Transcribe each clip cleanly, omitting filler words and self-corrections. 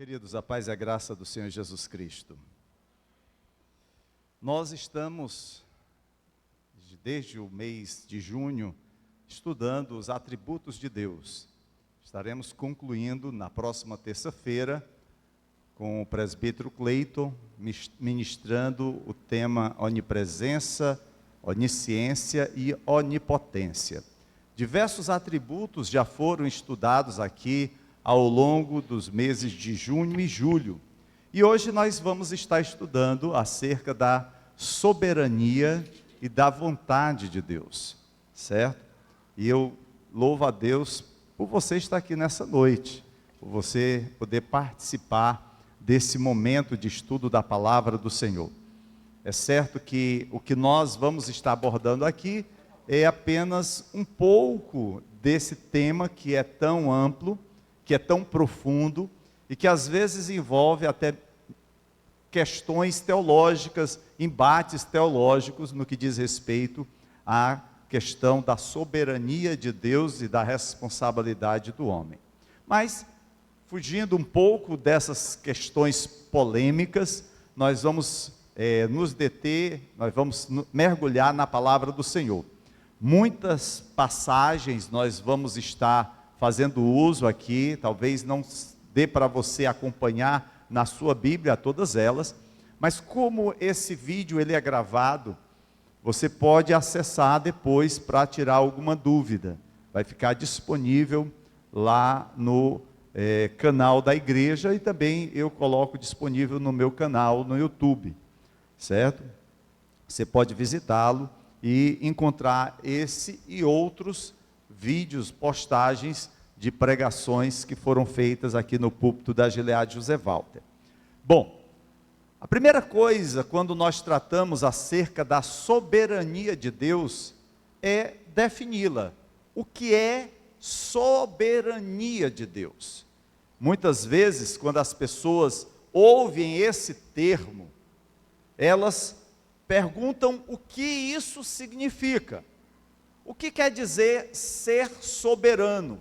Queridos, a paz e a graça do Senhor Jesus Cristo. Nós estamos, desde o mês de junho, estudando os atributos de Deus. Estaremos concluindo na próxima terça-feira com o presbítero Cleiton, ministrando o tema onipresença, onisciência e onipotência. Diversos atributos já foram estudados aqui ao longo dos meses de junho e julho. E hoje nós vamos estar estudando acerca da soberania e da vontade de Deus, certo? E eu louvo a Deus por você estar aqui nessa noite, por você poder participar desse momento de estudo da palavra do Senhor. É certo que o que nós vamos estar abordando aqui é apenas um pouco desse tema que é tão amplo, que é tão profundo e que às vezes envolve até questões teológicas, embates teológicos no que diz respeito à questão da soberania de Deus e da responsabilidade do homem. Mas, fugindo um pouco dessas questões polêmicas, nós vamos nos deter, nós vamos mergulhar na palavra do Senhor. Muitas passagens nós vamos estar fazendo uso aqui, talvez não dê para você acompanhar na sua Bíblia todas elas, mas como esse vídeo ele é gravado, você pode acessar depois para tirar alguma dúvida. Vai ficar disponível lá no canal da igreja e também eu coloco disponível no meu canal no YouTube, certo? Você pode visitá-lo e encontrar esse e outros vídeos, postagens de pregações que foram feitas aqui no púlpito da Gilead José Walter. Bom, a primeira coisa quando nós tratamos acerca da soberania de Deus é defini-la. O que é soberania de Deus? Muitas vezes, quando as pessoas ouvem esse termo, elas perguntam o que isso significa. O que quer dizer ser soberano?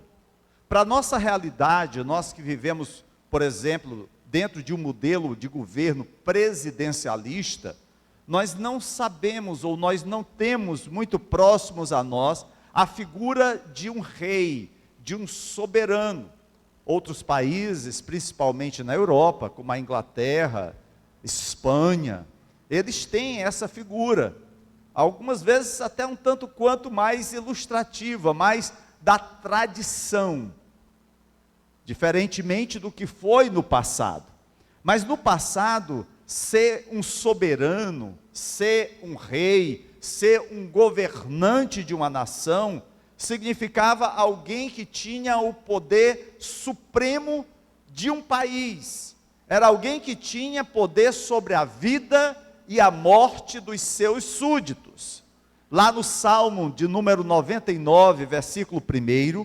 Para a nossa realidade, nós que vivemos, por exemplo, dentro de um modelo de governo presidencialista, nós não sabemos ou nós não temos muito próximos a nós a figura de um rei, de um soberano. Outros países, principalmente na Europa, como a Inglaterra, Espanha, eles têm essa figura. Algumas vezes até um tanto quanto mais ilustrativa, mais da tradição, diferentemente do que foi no passado. Mas no passado, ser um soberano, ser um rei, ser um governante de uma nação, significava alguém que tinha o poder supremo de um país. Era alguém que tinha poder sobre a vida e a morte dos seus súditos. Lá no Salmo de número 99, versículo 1,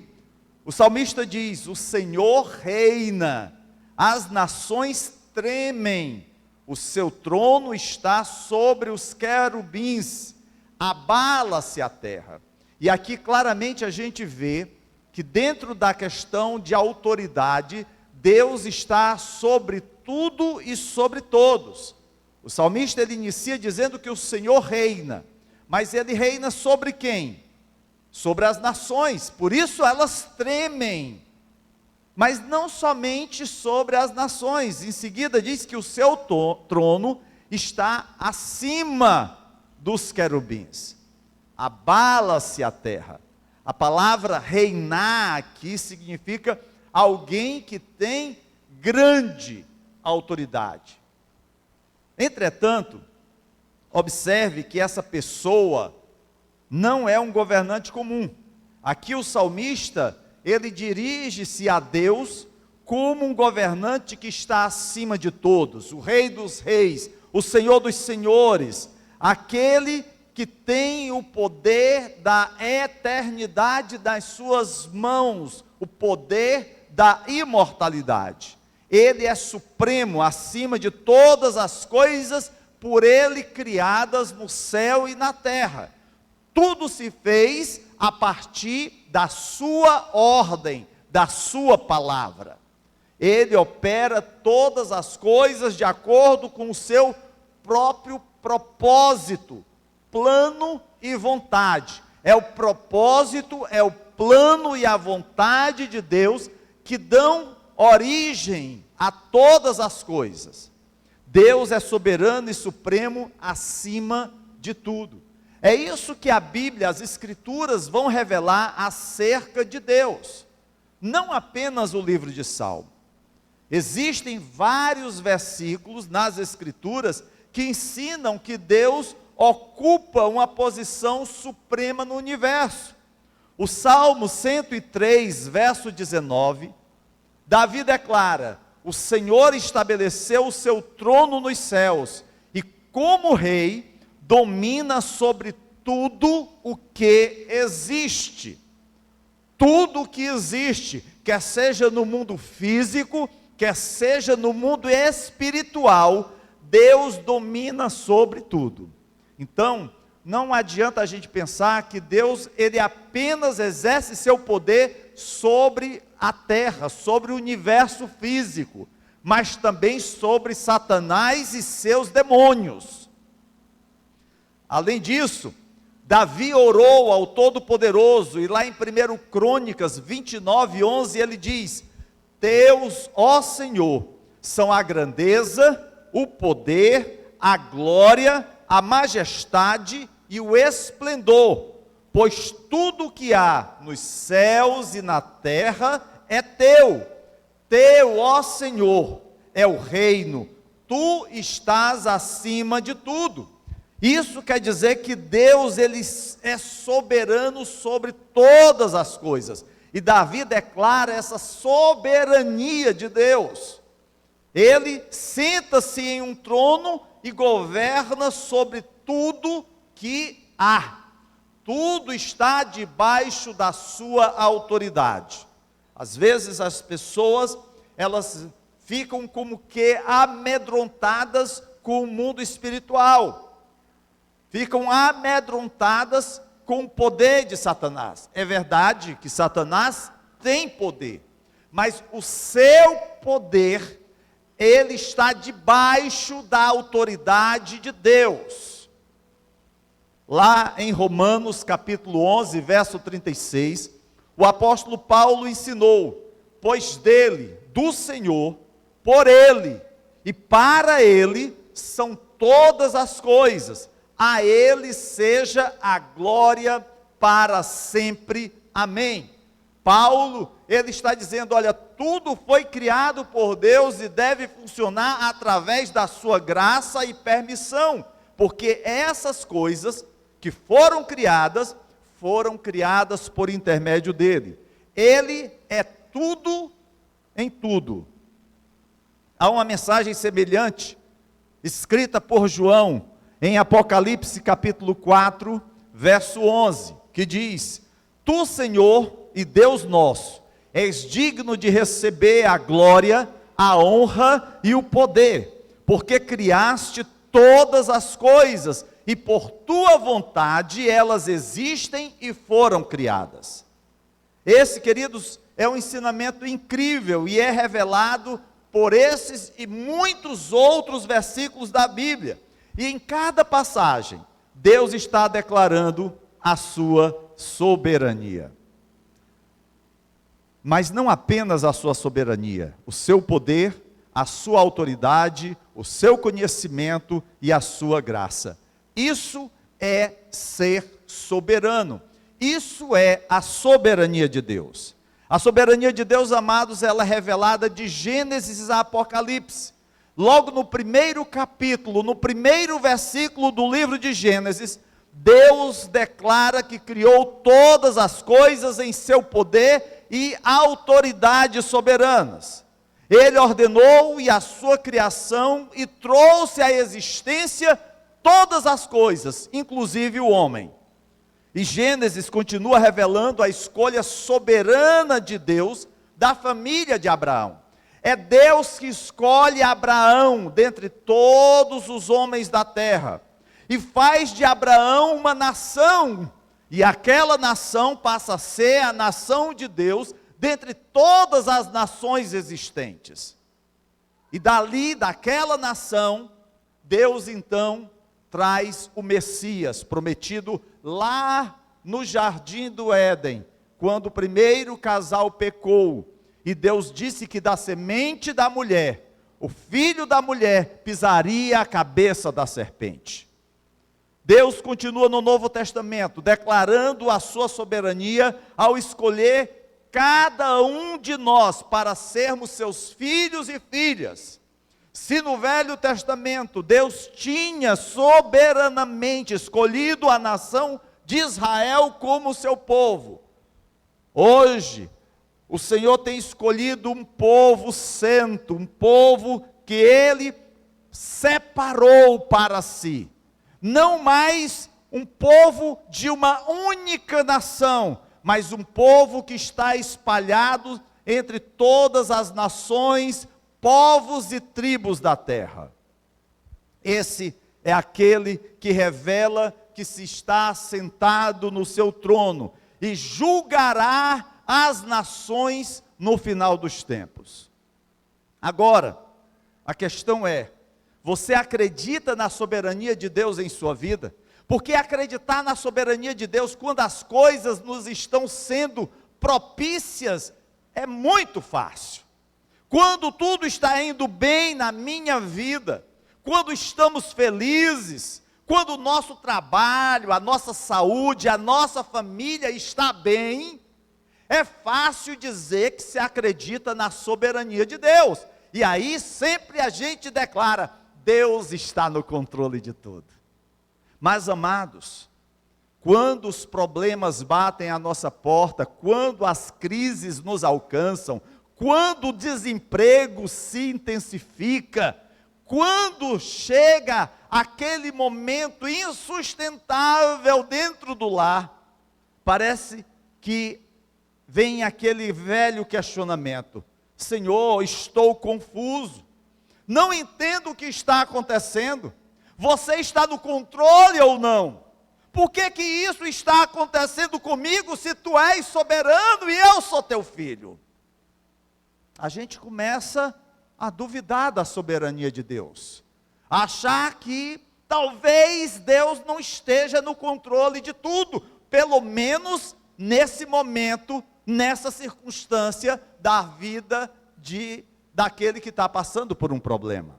o salmista diz: o Senhor reina, as nações tremem, o seu trono está sobre os querubins, abala-se a terra. E aqui claramente a gente vê que dentro da questão de autoridade, Deus está sobre tudo e sobre todos. O salmista ele inicia dizendo que o Senhor reina, mas ele reina sobre quem? Sobre as nações, por isso elas tremem, mas não somente sobre as nações. Em seguida diz que o seu trono está acima dos querubins, abala-se a terra. A palavra reinar aqui significa alguém que tem grande autoridade. Entretanto, observe que essa pessoa não é um governante comum. Aqui o salmista, ele dirige-se a Deus como um governante que está acima de todos, o Rei dos Reis, o Senhor dos Senhores, aquele que tem o poder da eternidade das suas mãos, o poder da imortalidade. Ele é supremo acima de todas as coisas por ele criadas no céu e na terra. Tudo se fez a partir da sua ordem, da sua palavra. Ele opera todas as coisas de acordo com o seu próprio propósito, plano e vontade. É o propósito, é o plano e a vontade de Deus que dão origem a todas as coisas. Deus é soberano e supremo acima de tudo. É isso que a Bíblia, as Escrituras vão revelar acerca de Deus. Não apenas o livro de Salmo. Existem vários versículos nas Escrituras que ensinam que Deus ocupa uma posição suprema no universo. O Salmo 103, verso 19, Davi declara: o Senhor estabeleceu o seu trono nos céus, e como rei, domina sobre tudo o que existe. Tudo o que existe, quer seja no mundo físico, quer seja no mundo espiritual, Deus domina sobre tudo. Então, não adianta a gente pensar que Deus, ele apenas exerce seu poder sobre a terra, sobre o universo físico, mas também sobre Satanás e seus demônios. Além disso, Davi orou ao Todo-Poderoso, e lá em 1 Crônicas 29, 11, ele diz: Teus, ó Senhor, são a grandeza, o poder, a glória, a majestade e o esplendor, pois tudo o que há nos céus e na terra é teu. Teu, ó Senhor, é o reino, tu estás acima de tudo. Isso quer dizer que Deus, ele é soberano sobre todas as coisas. E Davi declara essa soberania de Deus. Ele senta-se em um trono e governa sobre tudo que há. Tudo está debaixo da sua autoridade. Às vezes as pessoas, elas ficam como que amedrontadas com o mundo espiritual. Ficam amedrontadas com o poder de Satanás. É verdade que Satanás tem poder, mas o seu poder, ele está debaixo da autoridade de Deus. Lá em Romanos capítulo 11, verso 36, o apóstolo Paulo ensinou: pois dele, do Senhor, por ele e para ele são todas as coisas, a ele seja a glória para sempre, amém. Paulo, ele está dizendo: olha, tudo foi criado por Deus e deve funcionar através da sua graça e permissão, porque essas coisas que foram criadas por intermédio dele. Ele é tudo em tudo. Há uma mensagem semelhante, escrita por João, em Apocalipse capítulo 4, verso 11, que diz: Tu, Senhor e Deus nosso, és digno de receber a glória, a honra e o poder, porque criaste todas as coisas, e por tua vontade elas existem e foram criadas. Esse, queridos, é um ensinamento incrível e é revelado por esses e muitos outros versículos da Bíblia. E em cada passagem, Deus está declarando a sua soberania. Mas não apenas a sua soberania, o seu poder, a sua autoridade, o seu conhecimento e a sua graça. Isso é ser soberano. Isso é a soberania de Deus. A soberania de Deus, amados, ela é revelada de Gênesis a Apocalipse. Logo no primeiro capítulo, no primeiro versículo do livro de Gênesis, Deus declara que criou todas as coisas em seu poder e autoridade soberanas. Ele ordenou a sua criação e trouxe à existência todas as coisas, inclusive o homem. E Gênesis continua revelando a escolha soberana de Deus da família de Abraão. É Deus que escolhe Abraão dentre todos os homens da terra e faz de Abraão uma nação, e aquela nação passa a ser a nação de Deus dentre todas as nações existentes. E dali, daquela nação, Deus então traz o Messias, prometido lá no jardim do Éden, quando o primeiro casal pecou, e Deus disse que da semente da mulher, o filho da mulher pisaria a cabeça da serpente. Deus continua no Novo Testamento, declarando a sua soberania ao escolher cada um de nós para sermos seus filhos e filhas. Se no Velho Testamento Deus tinha soberanamente escolhido a nação de Israel como seu povo, hoje o Senhor tem escolhido um povo santo, um povo que Ele separou para si. Não mais um povo de uma única nação, mas um povo que está espalhado entre todas as nações, povos e tribos da terra. Esse é aquele que revela que se está sentado no seu trono e julgará as nações no final dos tempos. Agora, a questão é: você acredita na soberania de Deus em sua vida? Porque acreditar na soberania de Deus quando as coisas nos estão sendo propícias é muito fácil. Quando tudo está indo bem na minha vida, quando estamos felizes, quando o nosso trabalho, a nossa saúde, a nossa família está bem, é fácil dizer que se acredita na soberania de Deus. E aí sempre a gente declara: Deus está no controle de tudo. Mas, amados, quando os problemas batem à nossa porta, quando as crises nos alcançam, quando o desemprego se intensifica, quando chega aquele momento insustentável dentro do lar, parece que vem aquele velho questionamento: Senhor, estou confuso, não entendo o que está acontecendo, você está no controle ou não? Por que que isso está acontecendo comigo, se tu és soberano e eu sou teu filho? A gente começa a duvidar da soberania de Deus, a achar que talvez Deus não esteja no controle de tudo, pelo menos nesse momento, nessa circunstância da vida daquele que está passando por um problema.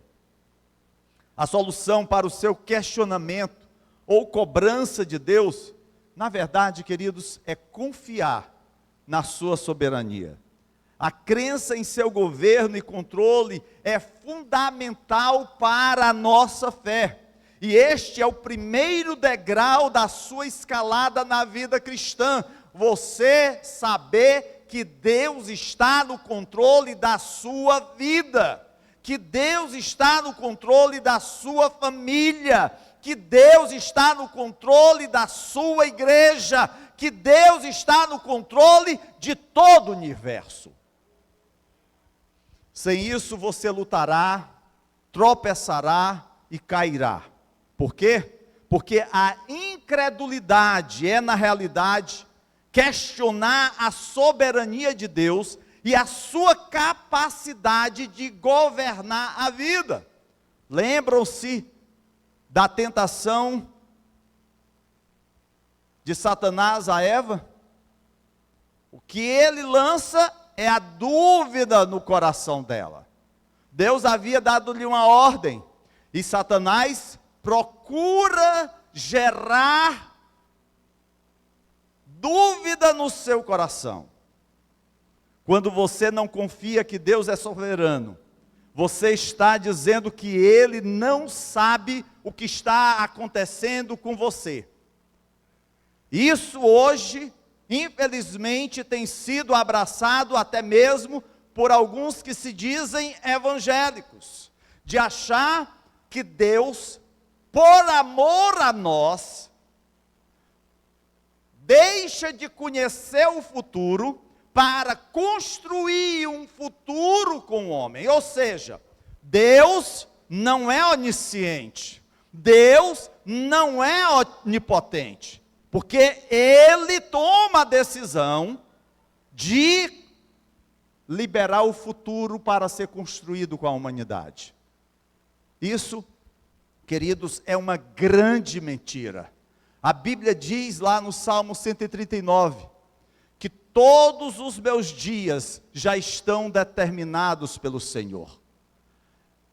A solução para o seu questionamento ou cobrança de Deus, na verdade, queridos, é confiar na sua soberania. A crença em seu governo e controle é fundamental para a nossa fé. E este é o primeiro degrau da sua escalada na vida cristã. Você saber que Deus está no controle da sua vida, que Deus está no controle da sua família, que Deus está no controle da sua igreja, que Deus está no controle de todo o universo. Sem isso você lutará, tropeçará e cairá. Por quê? Porque a incredulidade é, na realidade, questionar a soberania de Deus e a sua capacidade de governar a vida. Lembram-se da tentação de Satanás a Eva? O que ele lança é a dúvida no coração dela. Deus havia dado-lhe uma ordem, e Satanás procura gerar dúvida no seu coração. Quando você não confia que Deus é soberano, você está dizendo que Ele não sabe o que está acontecendo com você. Isso hoje, infelizmente, tem sido abraçado até mesmo por alguns que se dizem evangélicos, de achar que Deus, por amor a nós, deixa de conhecer o futuro para construir um futuro com o homem. Ou seja, Deus não é onisciente, Deus não é onipotente, porque Ele toma a decisão de liberar o futuro para ser construído com a humanidade. Isso, queridos, é uma grande mentira. A Bíblia diz lá no Salmo 139, que todos os meus dias já estão determinados pelo Senhor.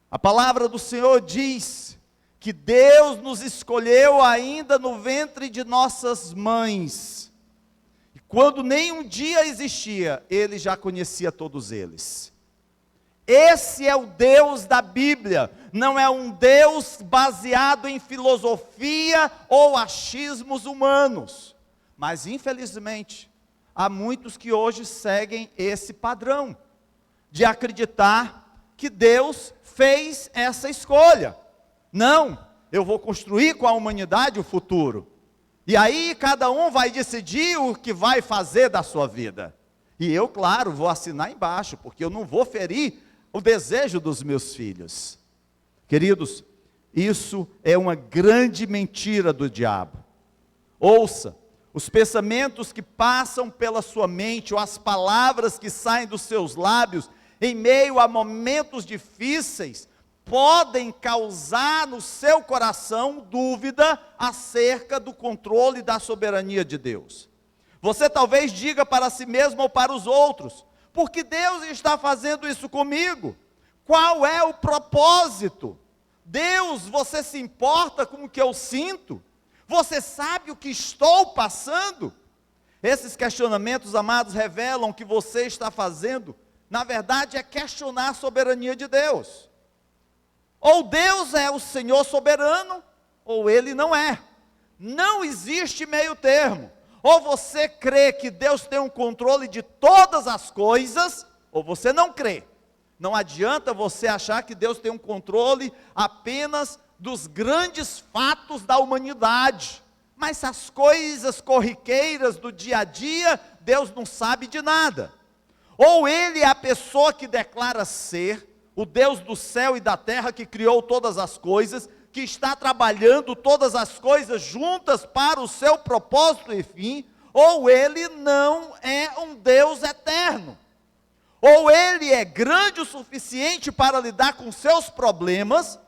A palavra do Senhor diz que Deus nos escolheu ainda no ventre de nossas mães. E quando nenhum dia existia, Ele já conhecia todos eles. Esse é o Deus da Bíblia, não é um Deus baseado em filosofia ou achismos humanos. Mas infelizmente, há muitos que hoje seguem esse padrão, de acreditar que Deus fez essa escolha. Não, eu vou construir com a humanidade o futuro. E aí cada um vai decidir o que vai fazer da sua vida. E eu, claro, vou assinar embaixo, porque eu não vou ferir o desejo dos meus filhos. Queridos, isso é uma grande mentira do diabo. Ouça, os pensamentos que passam pela sua mente, ou as palavras que saem dos seus lábios, em meio a momentos difíceis, podem causar no seu coração dúvida acerca do controle da soberania de Deus. Você talvez diga para si mesmo ou para os outros: por que Deus está fazendo isso comigo? Qual é o propósito? Deus, você se importa com o que eu sinto? Você sabe o que estou passando? Esses questionamentos, amados, revelam que você está fazendo, na verdade, é questionar a soberania de Deus. Ou Deus é o Senhor soberano, ou Ele não é. Não existe meio termo. Ou você crê que Deus tem um controle de todas as coisas, ou você não crê. Não adianta você achar que Deus tem um controle apenas dos grandes fatos da humanidade. Mas as coisas corriqueiras do dia a dia, Deus não sabe de nada. Ou Ele é a pessoa que declara ser o Deus do céu e da terra, que criou todas as coisas, que está trabalhando todas as coisas juntas para o seu propósito e fim, ou Ele não é um Deus eterno. Ou Ele é grande o suficiente para lidar com seus problemas,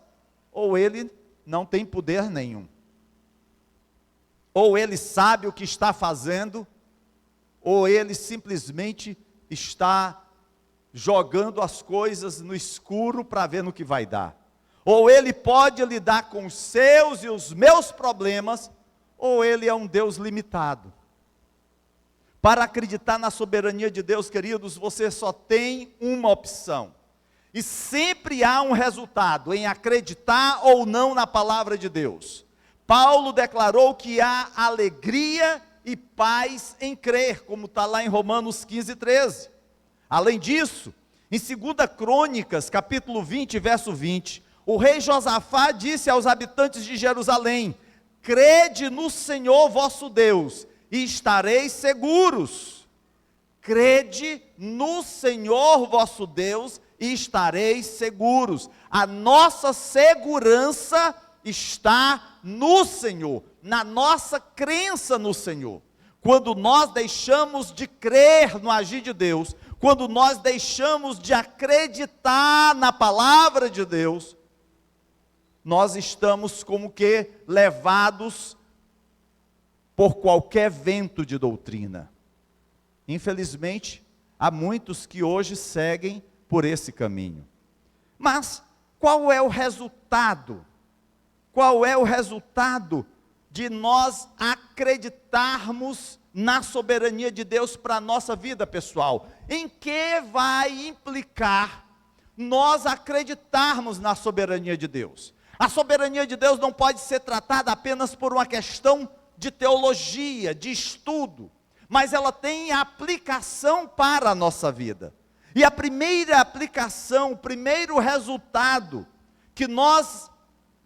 ou Ele não tem poder nenhum. Ou Ele sabe o que está fazendo, ou Ele simplesmente está jogando as coisas no escuro para ver no que vai dar. Ou Ele pode lidar com os seus e os meus problemas, ou Ele é um Deus limitado. Para acreditar na soberania de Deus, queridos, você só tem uma opção. E sempre há um resultado em acreditar ou não na palavra de Deus. Paulo declarou que há alegria e paz em crer, como está lá em Romanos 15, 13. Além disso, em 2 Crônicas, capítulo 20, verso 20, o rei Josafá disse aos habitantes de Jerusalém: crede no Senhor vosso Deus, e estareis seguros. Crede no Senhor vosso Deus, e estareis seguros. A nossa segurança está no Senhor, na nossa crença no Senhor. Quando nós deixamos de crer no agir de Deus, quando nós deixamos de acreditar na palavra de Deus, nós estamos como que levados por qualquer vento de doutrina. Infelizmente, há muitos que hoje seguem por esse caminho. Mas qual é o resultado? Qual é o resultado de nós acreditarmos na soberania de Deus para a nossa vida pessoal? Em que vai implicar nós acreditarmos na soberania de Deus? A soberania de Deus não pode ser tratada apenas por uma questão de teologia, de estudo, mas ela tem aplicação para a nossa vida. E a primeira aplicação, o primeiro resultado que nós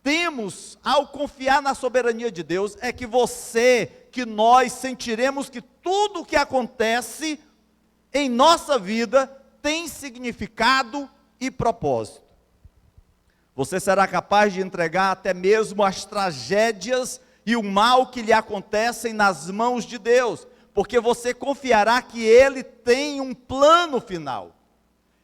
temos ao confiar na soberania de Deus é que nós sentiremos que tudo o que acontece em nossa vida tem significado e propósito. Você será capaz de entregar até mesmo as tragédias e o mal que lhe acontecem nas mãos de Deus, porque você confiará que Ele tem um plano final.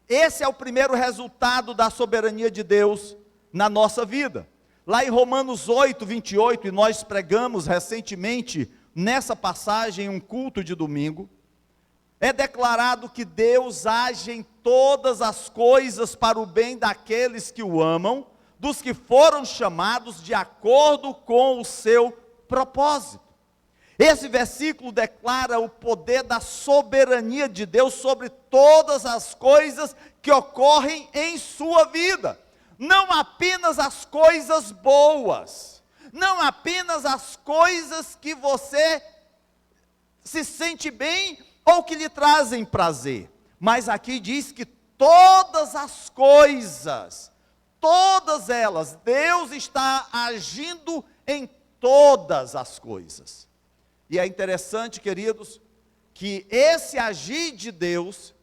Esse é o primeiro resultado da soberania de Deus na nossa vida. Lá em Romanos 8, 28, e nós pregamos recentemente nessa passagem um culto de domingo, é declarado que Deus age em todas as coisas para o bem daqueles que o amam, dos que foram chamados de acordo com o seu propósito. Esse versículo declara o poder da soberania de Deus sobre todas as coisas que ocorrem em sua vida. Não apenas as coisas boas, não apenas as coisas que você se sente bem ou que lhe trazem prazer, mas aqui diz que todas as coisas, todas elas, Deus está agindo em todas as coisas. E é interessante, queridos, que esse agir de Deus,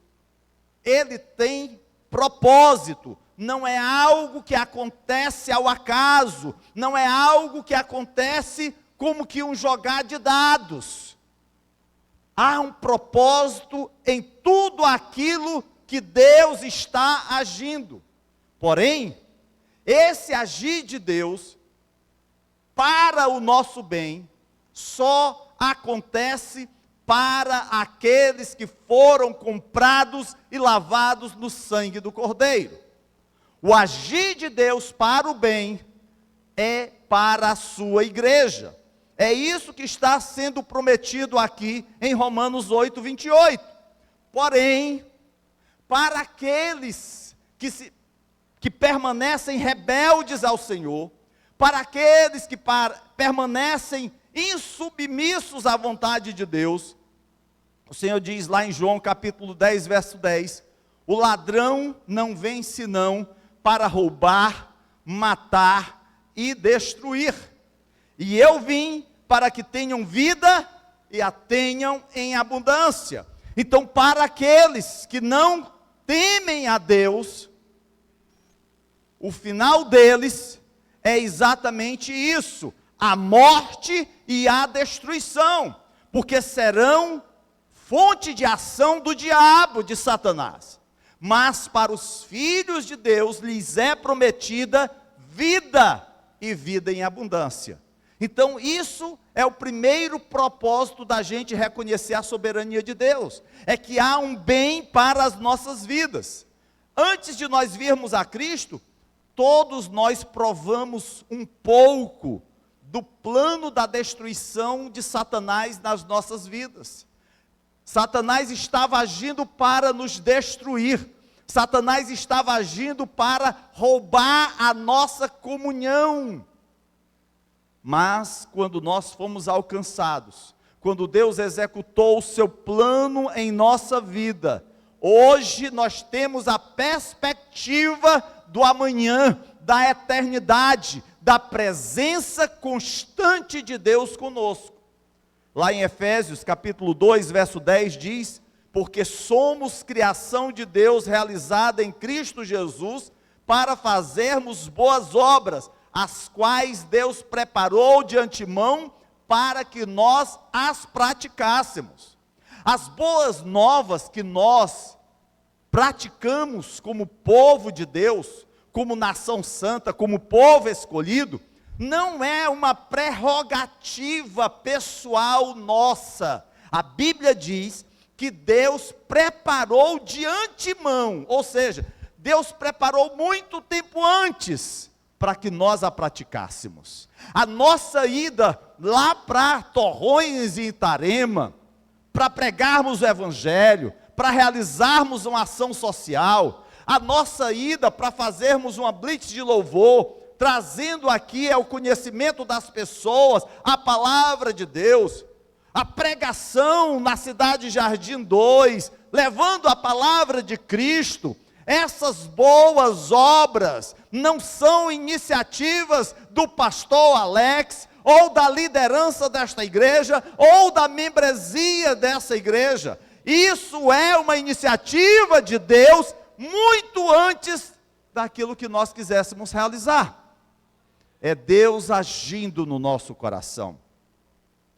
ele tem propósito, não é algo que acontece ao acaso, não é algo que acontece como que um jogar de dados. Há um propósito em tudo aquilo que Deus está agindo. Porém, esse agir de Deus para o nosso bem só acontece para aqueles que foram comprados e lavados no sangue do Cordeiro. O agir de Deus para o bem é para a sua igreja. É isso que está sendo prometido aqui em Romanos 8, 28. Porém, para aqueles que permanecem rebeldes ao Senhor, para aqueles que permanecem insubmissos à vontade de Deus, o Senhor diz lá em João capítulo 10, verso 10, o ladrão não vem senão para roubar, matar e destruir. E eu vim para que tenham vida e a tenham em abundância. Então, para aqueles que não temem a Deus, o final deles é exatamente isso: a morte e a destruição, porque serão fonte de ação do diabo, de Satanás. Mas para os filhos de Deus lhes é prometida vida e vida em abundância. Então isso é o primeiro propósito da gente reconhecer a soberania de Deus, é que há um bem para as nossas vidas. Antes de nós virmos a Cristo, todos nós provamos um pouco do plano da destruição de Satanás nas nossas vidas. Satanás estava agindo para nos destruir. Satanás estava agindo para roubar a nossa comunhão. Mas quando nós fomos alcançados, quando Deus executou o seu plano em nossa vida, hoje nós temos a perspectiva do amanhã, da eternidade, da presença constante de Deus conosco. Lá em Efésios capítulo 2, verso 10 diz: porque somos criação de Deus realizada em Cristo Jesus, para fazermos boas obras, as quais Deus preparou de antemão para que nós as praticássemos. As boas novas que nós praticamos como povo de Deus, como nação santa, como povo escolhido, não é uma prerrogativa pessoal nossa. A Bíblia diz que Deus preparou de antemão, ou seja, Deus preparou muito tempo antes para que nós a praticássemos. A nossa ida lá para Torrões e Itarema, para pregarmos o Evangelho, para realizarmos uma ação social, a nossa ida para fazermos uma blitz de louvor, trazendo aqui ao conhecimento das pessoas a palavra de Deus, a pregação na cidade Jardim 2, levando a palavra de Cristo. Essas boas obras não são iniciativas do pastor Alex, ou da liderança desta igreja, ou da membresia dessa igreja. Isso é uma iniciativa de Deus muito antes daquilo que nós quiséssemos realizar. É Deus agindo no nosso coração.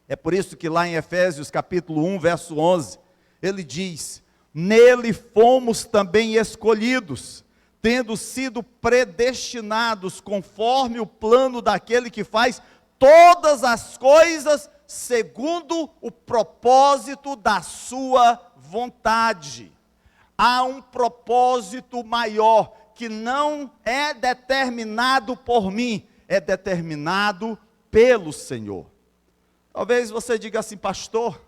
É por isso que lá em Efésios capítulo 1, verso 11, ele diz: nele fomos também escolhidos, tendo sido predestinados conforme o plano daquele que faz todas as coisas segundo o propósito da sua vontade. Há um propósito maior que não é determinado por mim, é determinado pelo Senhor. Talvez você diga assim: pastor,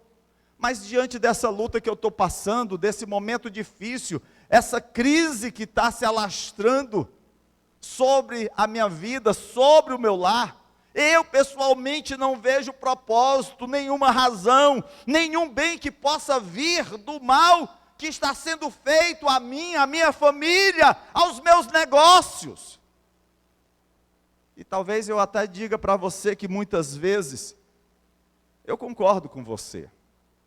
mas diante dessa luta que eu estou passando, desse momento difícil, essa crise que está se alastrando sobre a minha vida, sobre o meu lar, eu pessoalmente não vejo propósito, nenhuma razão, nenhum bem que possa vir do mal que está sendo feito a mim, à minha família, aos meus negócios. E talvez eu até diga para você que muitas vezes, eu concordo com você,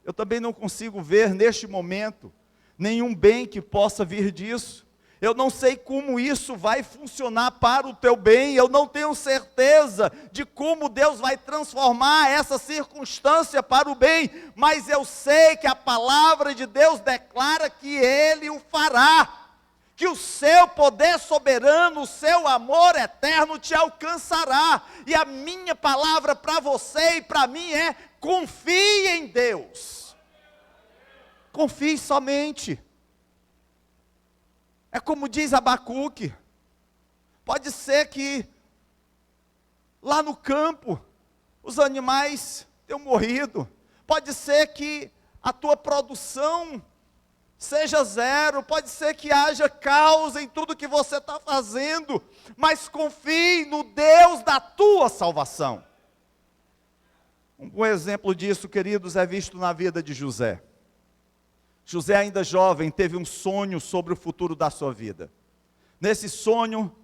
eu também não consigo ver neste momento nenhum bem que possa vir disso. Eu não sei como isso vai funcionar para o teu bem, eu não tenho certeza de como Deus vai transformar essa circunstância para o bem, mas eu sei que a palavra de Deus declara que Ele o fará, que o seu poder soberano, o seu amor eterno te alcançará, e a minha palavra para você e para mim é: confie em Deus, confie somente. É como diz Abacuque, pode ser que lá no campo os animais tenham morrido, pode ser que a tua produção seja zero, pode ser que haja caos em tudo que você está fazendo, mas confie no Deus da tua salvação. Um bom exemplo disso, queridos, é visto na vida de José. José, ainda jovem, teve um sonho sobre o futuro da sua vida. Nesse sonho,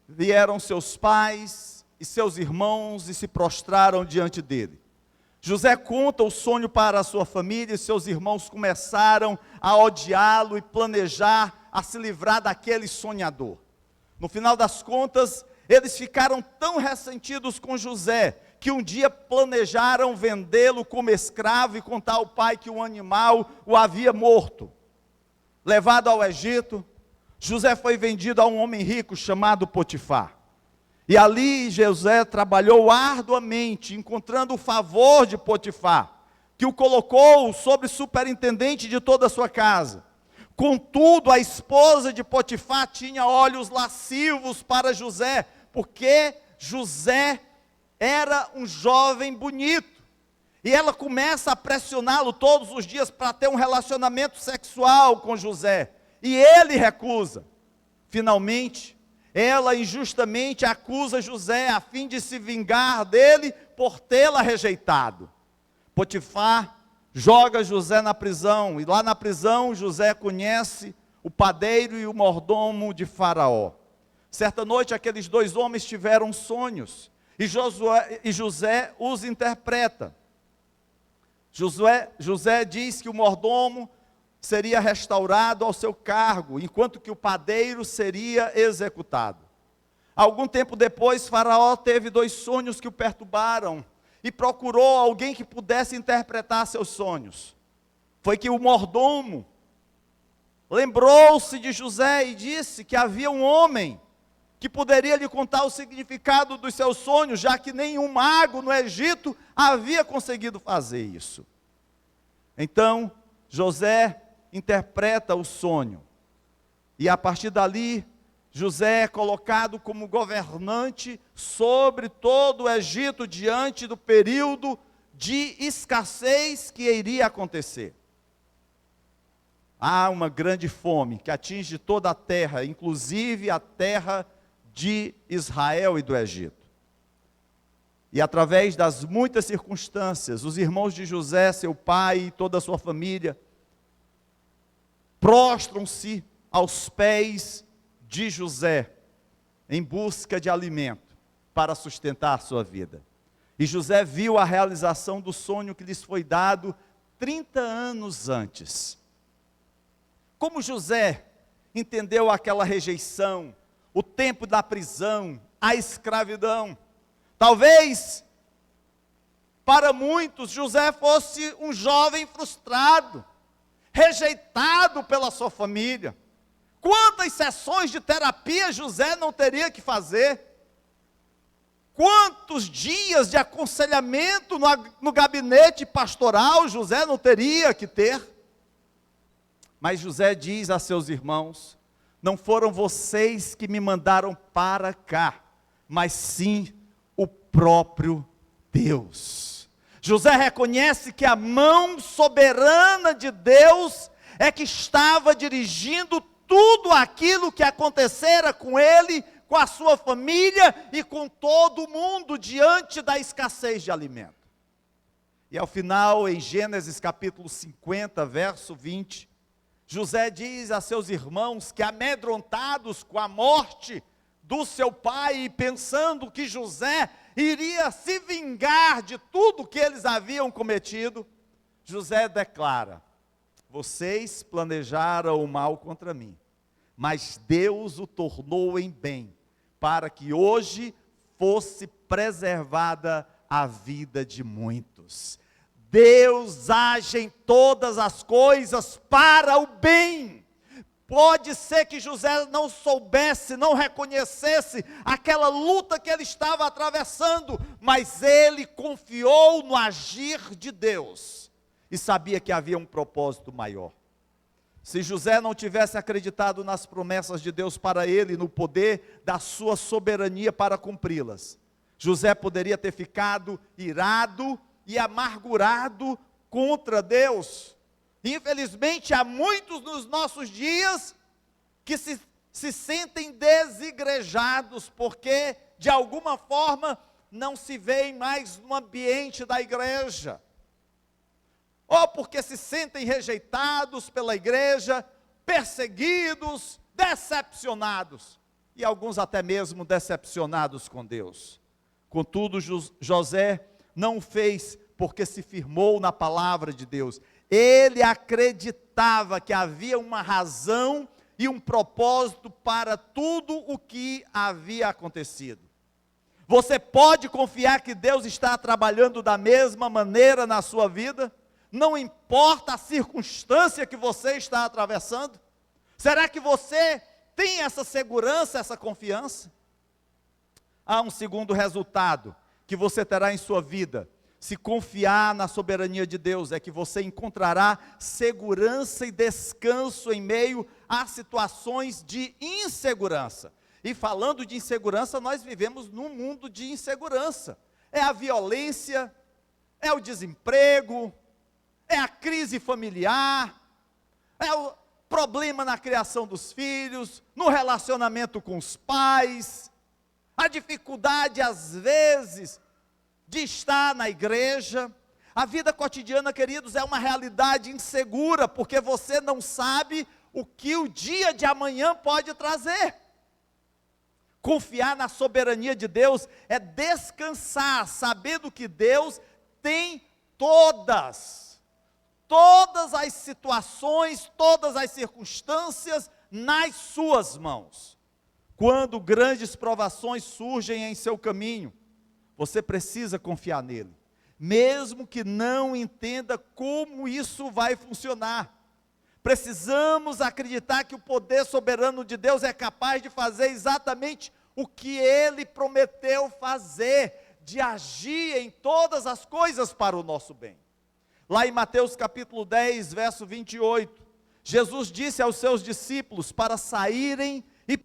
vieram seus pais e seus irmãos e se prostraram diante dele. José conta o sonho para a sua família e seus irmãos começaram a odiá-lo e planejar a se livrar daquele sonhador. No final das contas, eles ficaram tão ressentidos com José, que um dia planejaram vendê-lo como escravo e contar ao pai que o animal o havia morto. Levado ao Egito, José foi vendido a um homem rico chamado Potifar. E ali José trabalhou arduamente, encontrando o favor de Potifar, que o colocou sobre superintendente de toda a sua casa. Contudo, a esposa de Potifar tinha olhos lascivos para José, porque José era um jovem bonito, e ela começa a pressioná-lo todos os dias para ter um relacionamento sexual com José, e ele recusa. Finalmente, ela injustamente acusa José, a fim de se vingar dele por tê-la rejeitado. Potifar joga José na prisão, e lá na prisão José conhece o padeiro e o mordomo de Faraó. Certa noite aqueles dois homens tiveram sonhos, e José os interpreta. José diz que o mordomo seria restaurado ao seu cargo, enquanto que o padeiro seria executado. Algum tempo depois, Faraó teve dois sonhos que o perturbaram, e procurou alguém que pudesse interpretar seus sonhos. Foi que o mordomo lembrou-se de José e disse que havia um homem que poderia lhe contar o significado dos seus sonhos, já que nenhum mago no Egito havia conseguido fazer isso. Então, José interpreta o sonho, e a partir dali, José é colocado como governante sobre todo o Egito, diante do período de escassez que iria acontecer. Há uma grande fome que atinge toda a terra, inclusive a terra de Israel e do Egito. E através das muitas circunstâncias, os irmãos de José, seu pai e toda a sua família, prostram-se aos pés de José, em busca de alimento, para sustentar a sua vida. E José viu a realização do sonho que lhes foi dado 30 anos antes. Como José entendeu aquela rejeição, o tempo da prisão, a escravidão? Talvez, para muitos, José fosse um jovem frustrado, rejeitado pela sua família. Quantas sessões de terapia José não teria que fazer? Quantos dias de aconselhamento no gabinete pastoral José não teria que ter? Mas José diz a seus irmãos: não foram vocês que me mandaram para cá, mas sim o próprio Deus. José reconhece que a mão soberana de Deus é que estava dirigindo tudo aquilo que acontecera com ele, com a sua família e com todo o mundo diante da escassez de alimento. E ao final, em Gênesis capítulo 50, verso 20, José diz a seus irmãos que, amedrontados com a morte do seu pai e pensando que José iria se vingar de tudo que eles haviam cometido, José declara: vocês planejaram o mal contra mim, mas Deus o tornou em bem, para que hoje fosse preservada a vida de muitos. Deus age em todas as coisas para o bem. Pode ser que José não soubesse, não reconhecesse aquela luta que ele estava atravessando, mas ele confiou no agir de Deus e sabia que havia um propósito maior. Se José não tivesse acreditado nas promessas de Deus para ele, no poder da sua soberania para cumpri-las, José poderia ter ficado irado e amargurado contra Deus. Infelizmente, há muitos nos nossos dias que se sentem desigrejados, porque de alguma forma não se veem mais no ambiente da igreja, ou porque se sentem rejeitados pela igreja, perseguidos, decepcionados, e alguns até mesmo decepcionados com Deus. Contudo, José não fez porque se firmou na palavra de Deus. Ele acreditava que havia uma razão e um propósito para tudo o que havia acontecido. Você pode confiar que Deus está trabalhando da mesma maneira na sua vida? Não importa a circunstância que você está atravessando? Será que você tem essa segurança, essa confiança? Há um segundo resultado que você terá em sua vida, se confiar na soberania de Deus, é que você encontrará segurança e descanso em meio a situações de insegurança. E falando de insegurança, nós vivemos num mundo de insegurança. É a violência, é o desemprego, é a crise familiar, é o problema na criação dos filhos, no relacionamento com os pais, a dificuldade às vezes de estar na igreja. A vida cotidiana, queridos, é uma realidade insegura, porque você não sabe o que o dia de amanhã pode trazer. Confiar na soberania de Deus é descansar, sabendo que Deus tem todas as situações, todas as circunstâncias nas suas mãos. Quando grandes provações surgem em seu caminho, você precisa confiar nele, mesmo que não entenda como isso vai funcionar. Precisamos acreditar que o poder soberano de Deus é capaz de fazer exatamente o que ele prometeu fazer, de agir em todas as coisas para o nosso bem. Lá em Mateus capítulo 10, verso 28, Jesus disse aos seus discípulos para saírem e...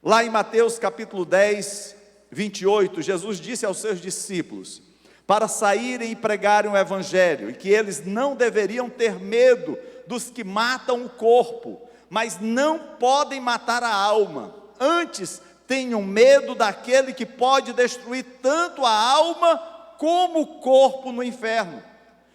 Lá em Mateus capítulo 10, 28, Jesus disse aos seus discípulos para saírem e pregarem o evangelho, e que eles não deveriam ter medo dos que matam o corpo, mas não podem matar a alma. Antes, tenham medo daquele que pode destruir tanto a alma como o corpo no inferno.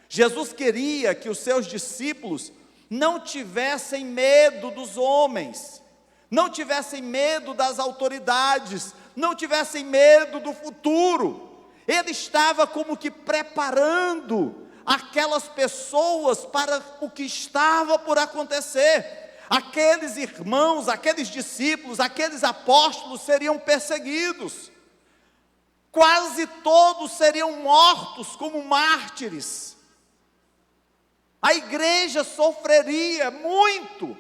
Jesus queria que os seus discípulos não tivessem medo dos homens, não tivessem medo das autoridades, não tivessem medo do futuro. Ele estava como que preparando aquelas pessoas para o que estava por acontecer. Aqueles irmãos, aqueles discípulos, aqueles apóstolos seriam perseguidos. quase todos seriam mortos como mártires. A igreja sofreria muito,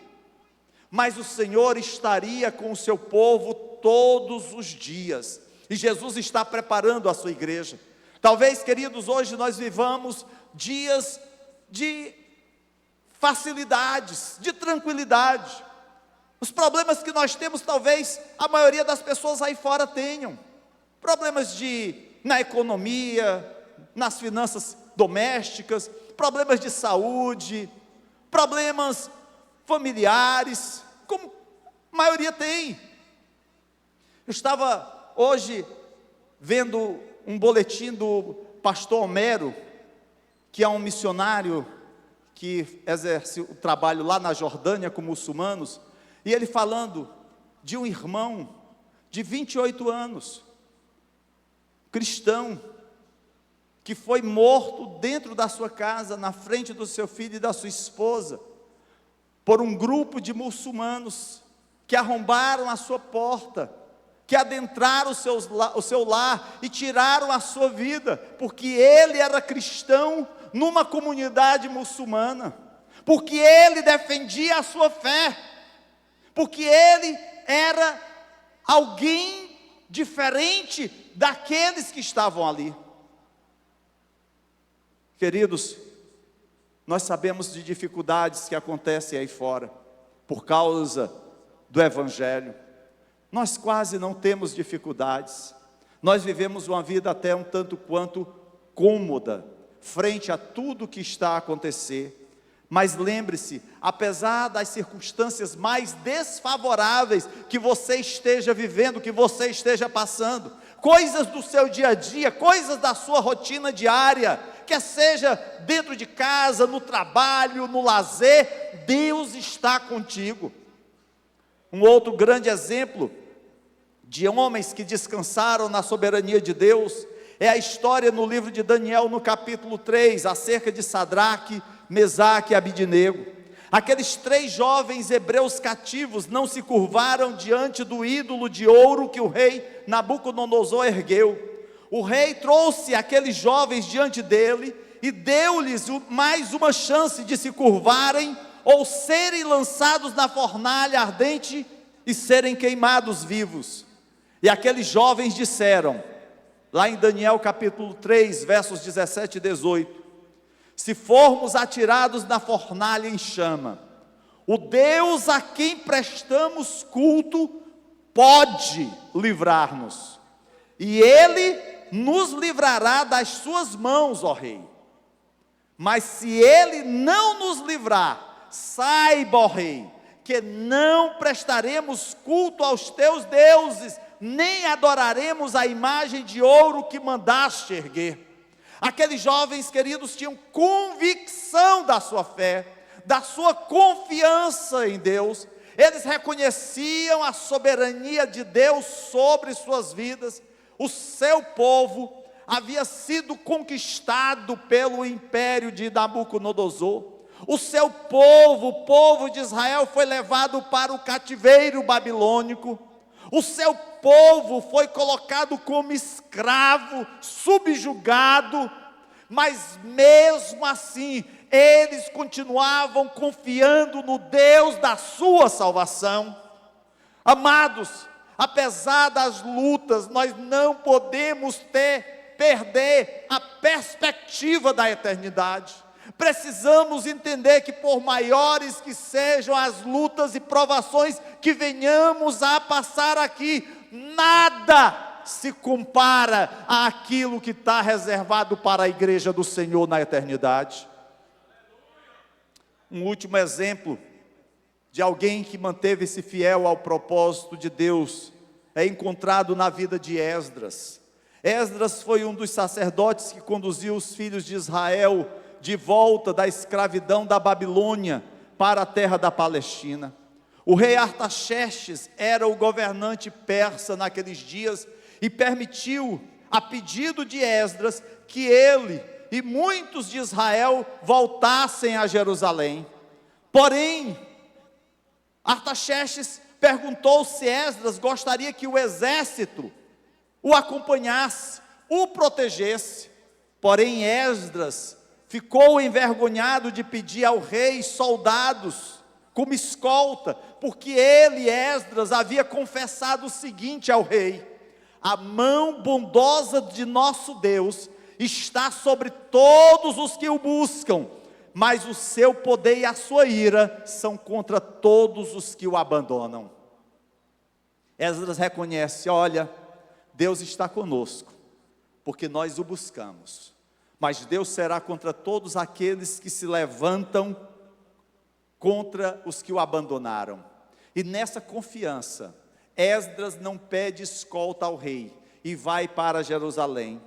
mas o Senhor estaria com o seu povo todos os dias, e Jesus está preparando a sua igreja. Talvez, queridos, hoje nós vivamos dias de facilidades, de tranquilidade. Os problemas que nós temos, talvez a maioria das pessoas aí fora tenham. Problemas na economia, nas finanças domésticas, problemas de saúde, problemas familiares, como a maioria tem. Eu estava hoje vendo um boletim do pastor Homero, que é um missionário que exerce o trabalho lá na Jordânia com muçulmanos, e ele falando de um irmão de 28 anos, cristão, que foi morto dentro da sua casa, na frente do seu filho e da sua esposa, por um grupo de muçulmanos, que arrombaram a sua porta, que adentraram o seu lar e tiraram a sua vida, porque ele era cristão numa comunidade muçulmana, porque ele defendia a sua fé, porque ele era alguém diferente daqueles que estavam ali. Queridos, nós sabemos de dificuldades que acontecem aí fora, por causa do Evangelho. Nós quase não temos dificuldades, nós vivemos uma vida até um tanto quanto cômoda, frente a tudo que está a acontecer. Mas lembre-se, apesar das circunstâncias mais desfavoráveis que você esteja vivendo, que você esteja passando, coisas do seu dia a dia, coisas da sua rotina diária, quer seja dentro de casa, no trabalho, no lazer, Deus está contigo. Um outro grande exemplo de homens que descansaram na soberania de Deus é a história no livro de Daniel, no capítulo 3, acerca de Sadraque, Mesaque e Abidnego. Aqueles 3 jovens hebreus cativos não se curvaram diante do ídolo de ouro que o rei Nabucodonosor ergueu. O rei trouxe aqueles jovens diante dele e deu-lhes mais uma chance de se curvarem ou serem lançados na fornalha ardente e serem queimados vivos. E aqueles jovens disseram, lá em Daniel capítulo 3, versos 17 e 18, se formos atirados na fornalha em chama, o Deus a quem prestamos culto pode livrar-nos, e Ele nos livrará das suas mãos, ó rei. Mas se Ele não nos livrar, saiba, ó rei, que não prestaremos culto aos teus deuses, nem adoraremos a imagem de ouro que mandaste erguer. Aqueles jovens, queridos, tinham convicção da sua fé, da sua confiança em Deus. Eles reconheciam a soberania de Deus sobre suas vidas. O seu povo havia sido conquistado pelo império de Nabucodonosor. O seu povo, o povo de Israel, foi levado para o cativeiro babilônico. O seu povo foi colocado como escravo, subjugado, mas mesmo assim, eles continuavam confiando no Deus da sua salvação. Amados, apesar das lutas, nós não podemos perder a perspectiva da eternidade. Precisamos entender que por maiores que sejam as lutas e provações que venhamos a passar aqui, nada se compara àquilo que está reservado para a igreja do Senhor na eternidade. Um último exemplo de alguém que manteve-se fiel ao propósito de Deus é encontrado na vida de Esdras. Esdras foi um dos sacerdotes que conduziu os filhos de Israel de volta da escravidão da Babilônia para a terra da Palestina. O rei Artaxerxes era o governante persa naqueles dias e permitiu, a pedido de Esdras, que ele e muitos de Israel voltassem a Jerusalém. Porém, Artaxerxes perguntou se Esdras gostaria que o exército o acompanhasse, o protegesse. Porém Esdras ficou envergonhado de pedir ao rei soldados como escolta, porque ele, Esdras, havia confessado o seguinte ao rei: a mão bondosa de nosso Deus está sobre todos os que o buscam, mas o seu poder e a sua ira são contra todos os que o abandonam. Esdras reconhece: olha, Deus está conosco, porque nós o buscamos, mas Deus será contra todos aqueles que se levantam contra os que o abandonaram. E nessa confiança, Esdras não pede escolta ao rei e vai para Jerusalém.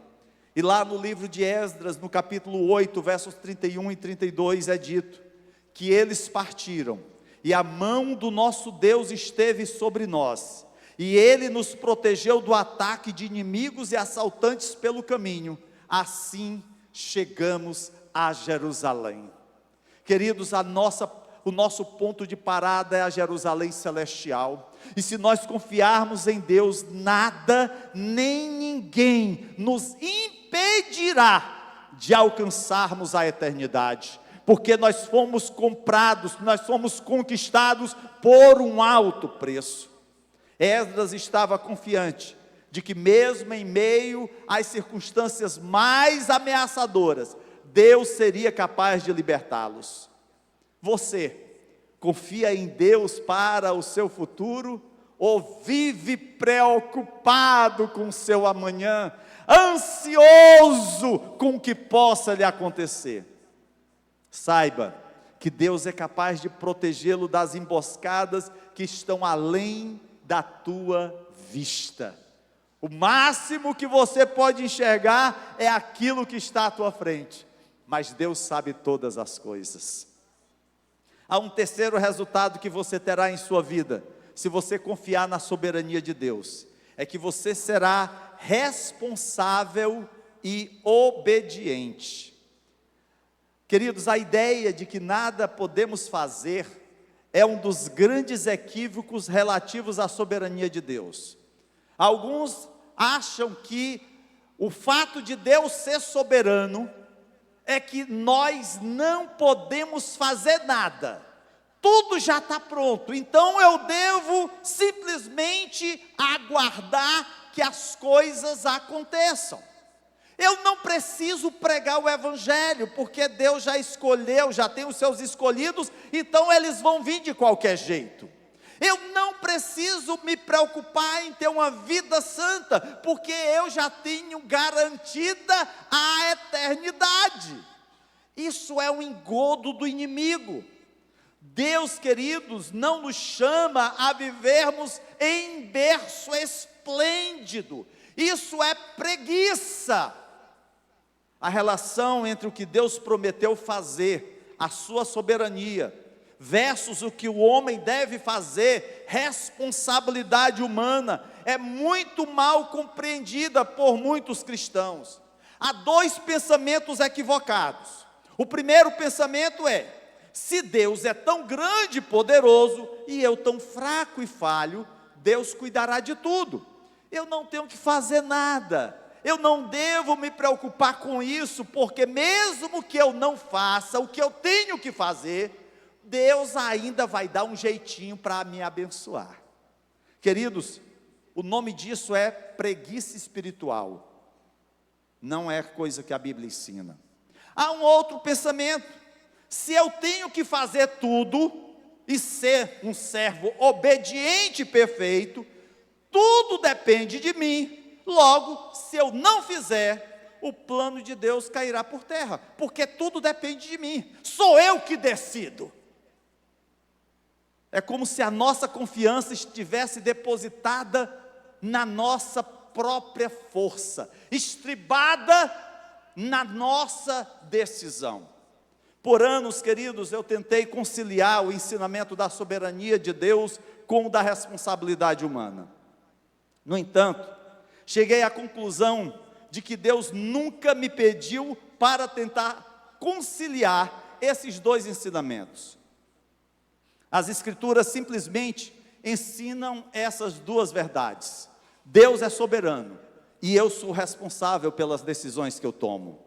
E lá no livro de Esdras, no capítulo 8, versos 31 e 32, é dito que eles partiram, e a mão do nosso Deus esteve sobre nós, e Ele nos protegeu do ataque de inimigos e assaltantes pelo caminho. Assim chegamos a Jerusalém. Queridos, o nosso ponto de parada é a Jerusalém celestial. E se nós confiarmos em Deus, nada nem ninguém nos impedirá de alcançarmos a eternidade, porque nós fomos comprados, nós fomos conquistados por um alto preço. Esdras estava confiante de que mesmo em meio às circunstâncias mais ameaçadoras, Deus seria capaz de libertá-los. Você confia em Deus para o seu futuro, ou vive preocupado com o seu amanhã, ansioso com o que possa lhe acontecer? Saiba que Deus é capaz de protegê-lo das emboscadas que estão além da tua vista. O máximo que você pode enxergar é aquilo que está à tua frente, mas Deus sabe todas as coisas. Há um terceiro resultado que você terá em sua vida, se você confiar na soberania de Deus, é que você será responsável e obediente. Queridos, a ideia de que nada podemos fazer é um dos grandes equívocos relativos à soberania de Deus. Alguns acham que o fato de Deus ser soberano é que nós não podemos fazer nada, tudo já está pronto, então eu devo simplesmente aguardar que as coisas aconteçam. Eu não preciso pregar o evangelho, porque Deus já escolheu, já tem os seus escolhidos, então eles vão vir de qualquer jeito. Eu não preciso me preocupar em ter uma vida santa, porque eu já tenho garantida a eternidade. Isso é um engodo do inimigo. Deus, queridos, não nos chama a vivermos em berço esplêndido. Isso é preguiça. A relação entre o que Deus prometeu fazer, a sua soberania, versus o que o homem deve fazer, responsabilidade humana, é muito mal compreendida por muitos cristãos. Há dois pensamentos equivocados. O primeiro pensamento é: se Deus é tão grande e poderoso, e eu tão fraco e falho, Deus cuidará de tudo. Eu não tenho que fazer nada. Eu não devo me preocupar com isso, porque mesmo que eu não faça o que eu tenho que fazer, Deus ainda vai dar um jeitinho para me abençoar. Queridos, o nome disso é preguiça espiritual. Não é coisa que a Bíblia ensina. Há um outro pensamento: se eu tenho que fazer tudo e ser um servo obediente e perfeito, tudo depende de mim. Logo, se eu não fizer, o plano de Deus cairá por terra, porque tudo depende de mim, sou eu que decido. É como se a nossa confiança estivesse depositada na nossa própria força, estribada na nossa decisão. Por anos, queridos, eu tentei conciliar o ensinamento da soberania de Deus com o da responsabilidade humana. No entanto, cheguei à conclusão de que Deus nunca me pediu para tentar conciliar esses dois ensinamentos. As Escrituras simplesmente ensinam essas duas verdades: Deus é soberano e eu sou responsável pelas decisões que eu tomo.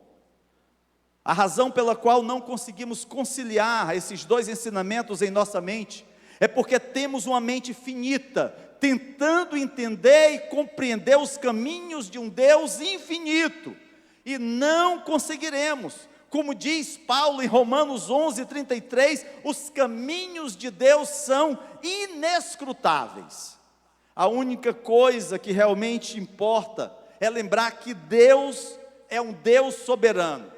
A razão pela qual não conseguimos conciliar esses dois ensinamentos em nossa mente é porque temos uma mente finita, tentando entender e compreender os caminhos de um Deus infinito, e não conseguiremos. Como diz Paulo em Romanos 11:33, os caminhos de Deus são inescrutáveis. A única coisa que realmente importa é lembrar que Deus é um Deus soberano,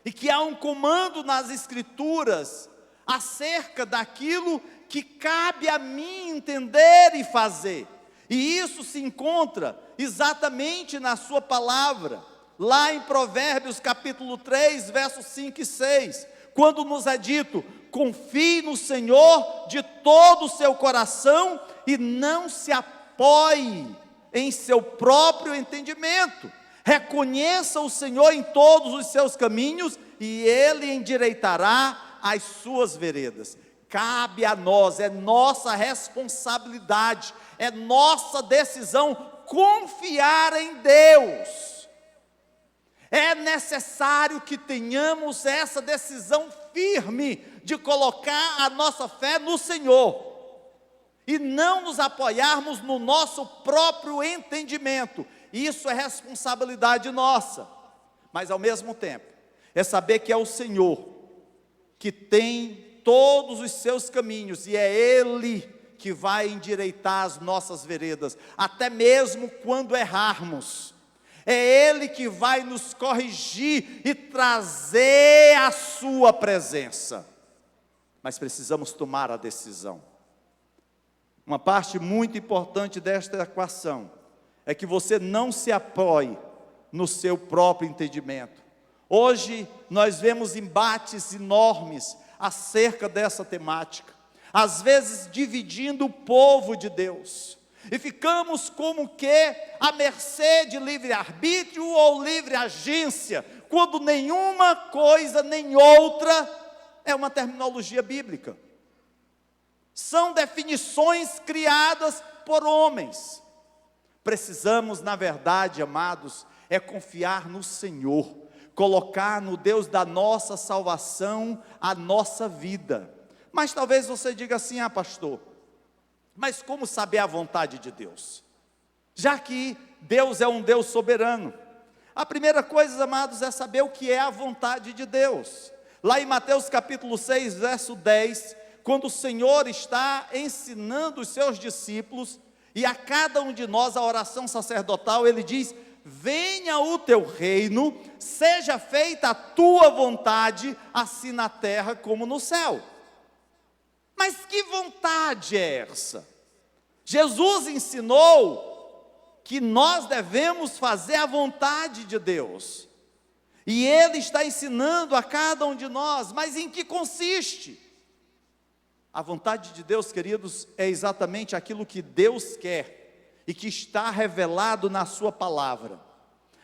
e que há um comando nas Escrituras acerca daquilo que cabe a mim entender e fazer, e isso se encontra exatamente na sua palavra, lá em Provérbios capítulo 3, versos 5 e 6, quando nos é dito: confie no Senhor de todo o seu coração, e não se apoie em seu próprio entendimento, reconheça o Senhor em todos os seus caminhos, e Ele endireitará as suas veredas. Cabe a nós, é nossa responsabilidade, é nossa decisão confiar em Deus. É necessário que tenhamos essa decisão firme de colocar a nossa fé no Senhor, e não nos apoiarmos no nosso próprio entendimento. Isso é responsabilidade nossa, mas ao mesmo tempo, é saber que é o Senhor que tem todos os seus caminhos, e é Ele que vai endireitar as nossas veredas, até mesmo quando errarmos. É Ele que vai nos corrigir e trazer a sua presença, mas precisamos tomar a decisão. Uma parte muito importante desta equação é que você não se apoie no seu próprio entendimento. Hoje nós vemos embates enormes acerca dessa temática, às vezes dividindo o povo de Deus, e ficamos como que à mercê de livre-arbítrio ou livre-agência, quando nenhuma coisa nem outra é uma terminologia bíblica. São definições criadas por homens. Precisamos, na verdade, amados, é confiar no Senhor, colocar no Deus da nossa salvação a nossa vida. Mas talvez você diga assim: ah, pastor, mas como saber a vontade de Deus? Já que Deus é um Deus soberano. A primeira coisa, amados, é saber o que é a vontade de Deus. Lá em Mateus capítulo 6, verso 10, quando o Senhor está ensinando os seus discípulos, e a cada um de nós a oração sacerdotal, Ele diz: venha o teu reino, seja feita a tua vontade, assim na terra como no céu. Mas que vontade é essa? Jesus ensinou que nós devemos fazer a vontade de Deus, e Ele está ensinando a cada um de nós, mas em que consiste? A vontade de Deus, queridos, é exatamente aquilo que Deus quer, e que está revelado na sua palavra.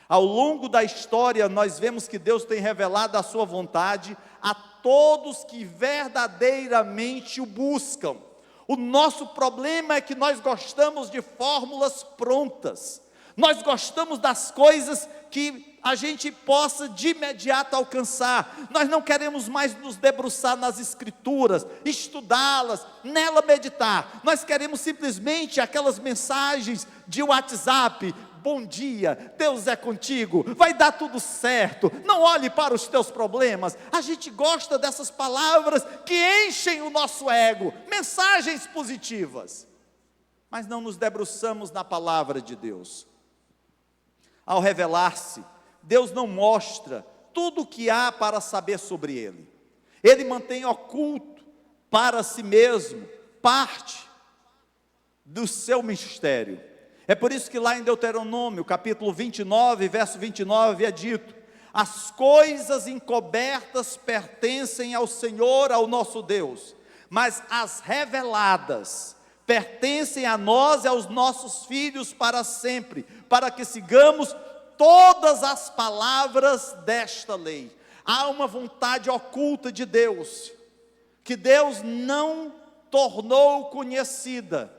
Ao longo da história, nós vemos que Deus tem revelado a sua vontade a todos que verdadeiramente o buscam. O nosso problema é que nós gostamos de fórmulas prontas, nós gostamos das coisas que a gente possa de imediato alcançar. Nós não queremos mais nos debruçar nas Escrituras, estudá-las, nela meditar. Nós queremos simplesmente aquelas mensagens de WhatsApp: bom dia, Deus é contigo, vai dar tudo certo, não olhe para os teus problemas. A gente gosta dessas palavras que enchem o nosso ego, mensagens positivas, mas não nos debruçamos na palavra de Deus. Ao revelar-se, Deus não mostra tudo o que há para saber sobre Ele. Ele mantém oculto para si mesmo parte do seu mistério. É por isso que lá em Deuteronômio, capítulo 29, verso 29, é dito: as coisas encobertas pertencem ao Senhor, ao nosso Deus, mas as reveladas pertencem a nós e aos nossos filhos para sempre, para que sigamos todas as palavras desta lei. Há uma vontade oculta de Deus, que Deus não tornou conhecida,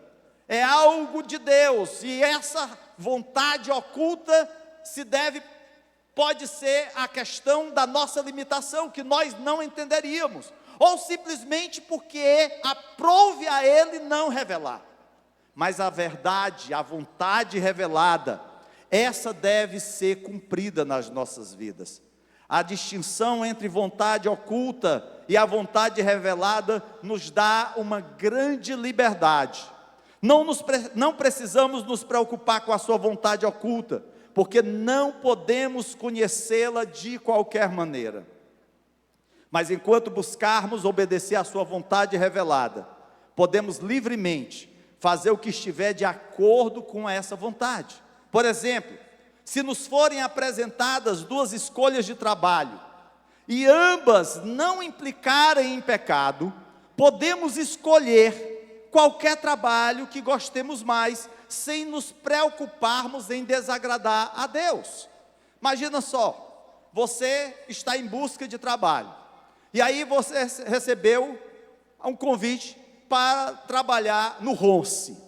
é algo de Deus, e essa vontade oculta pode ser a questão da nossa limitação, que nós não entenderíamos, ou simplesmente porque aprouve a Ele não revelar. Mas a verdade, a vontade revelada, essa deve ser cumprida nas nossas vidas. A distinção entre vontade oculta e a vontade revelada nos dá uma grande liberdade. Não precisamos nos preocupar com a sua vontade oculta, porque não podemos conhecê-la de qualquer maneira. Mas enquanto buscarmos obedecer à sua vontade revelada, podemos livremente fazer o que estiver de acordo com essa vontade. Por exemplo, se nos forem apresentadas duas escolhas de trabalho, e ambas não implicarem em pecado, podemos escolher qualquer trabalho que gostemos mais, sem nos preocuparmos em desagradar a Deus. Imagina só, você está em busca de trabalho, e aí você recebeu um convite para trabalhar no Ronce.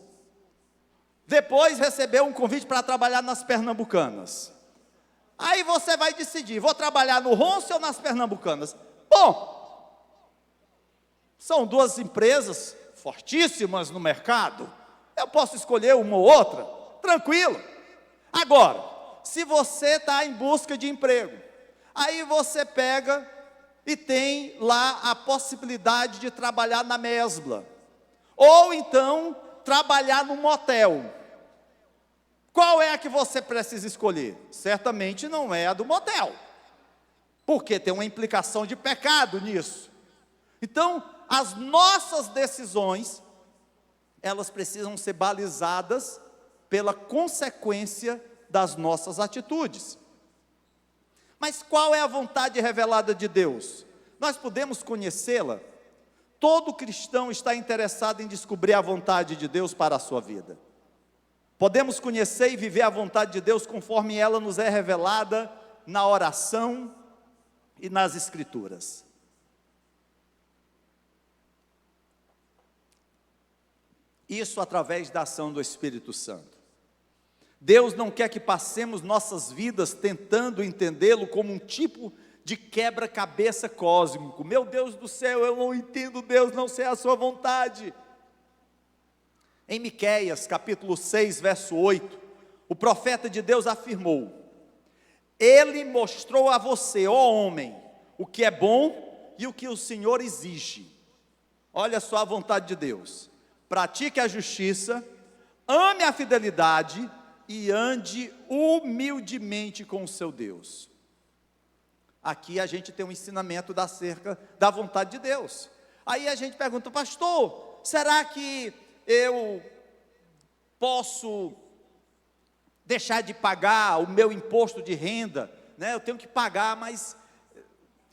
Depois recebeu um convite para trabalhar nas Pernambucanas. Aí você vai decidir, vou trabalhar no Ronce ou nas Pernambucanas? Bom, são duas empresas fortíssimas no mercado, eu posso escolher uma ou outra, tranquilo. Agora, se você está em busca de emprego, aí você pega e tem lá a possibilidade de trabalhar na Mesbla, ou então trabalhar num motel. Qual é a que você precisa escolher? Certamente não é a do motel, porque tem uma implicação de pecado nisso. Então, as nossas decisões, elas precisam ser balizadas pela consequência das nossas atitudes. Mas qual é a vontade revelada de Deus? Nós podemos conhecê-la? Todo cristão está interessado em descobrir a vontade de Deus para a sua vida. Podemos conhecer e viver a vontade de Deus conforme ela nos é revelada na oração e nas Escrituras. Isso através da ação do Espírito Santo. Deus não quer que passemos nossas vidas tentando entendê-lo como um tipo de quebra-cabeça cósmico. Meu Deus do céu, eu não entendo Deus, não sei a sua vontade. Em Miqueias, capítulo 6, verso 8, o profeta de Deus afirmou: Ele mostrou a você, ó homem, o que é bom e o que o Senhor exige. Olha só a vontade de Deus: pratique a justiça, ame a fidelidade e ande humildemente com o seu Deus. Aqui a gente tem um ensinamento acerca da vontade de Deus. Aí a gente pergunta: pastor, será que eu posso deixar de pagar o meu imposto de renda? Eu tenho que pagar, mas